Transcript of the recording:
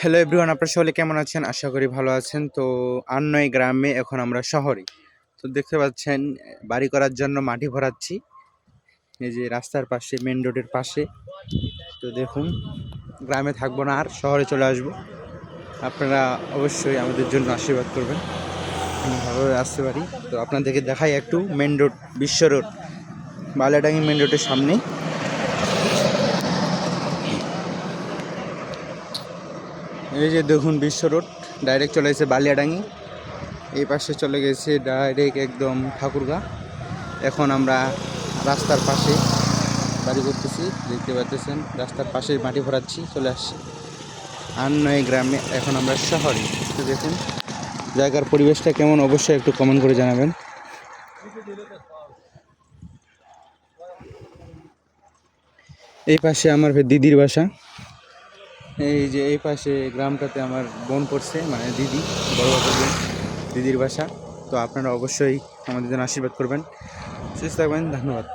Hello everyone, আপনারা সকলে কেমন আছেন? আশা করি ভালো আছেন। তো আর নয় গ্রামে, এখন আমরা শহরে। তো দেখতে পাচ্ছেন বাড়ি করার জন্য মাটি ভরাচ্ছি, এই যে রাস্তার পাশে, মেন রোডের পাশে। তো দেখুন, গ্রামে থাকবো না, আর শহরে চলে আসবো। আপনারা অবশ্যই আমাদের জন্য আশীর্বাদ করবেন, আমি ভালোভাবে আসতে পারি। তো আপনাদেরকে দেখাই একটু মেন রোড, বিশ্ব রোড, বালিয়াডাঙ্গি মেন রোডের সামনে। এই যে দেখুন, বিশ্ব রোড ডাইরেক্ট চলে গেছে বালিয়াডাঙ্গি, এই পাশে চলে গেছে ডাইরেক্ট একদম ঠাকুরগাঁ। এখন আমরা রাস্তার পাশে বাড়ি করতেছি, দেখতে পাচ্ছেন রাস্তার পাশে মাটি ভরাচ্ছি, চলে আসছি আর নয় গ্রামে। এখন আমরা শহরে। তো দেখুন জায়গার পরিবেশটা কেমন, অবশ্যই একটু কমেন্ট করে জানাবেন। এই পাশে আমার দিদির বাসা, এই যে এই পাশে গ্রামটাতে আমার বোন পড়ছে, মানে দিদি, বড় বাবার বোন, দিদির বাসা। তো আপনারা অবশ্যই আমাদের জন্য আশীর্বাদ করবেন, সুস্থ থাকবেন, ধন্যবাদ।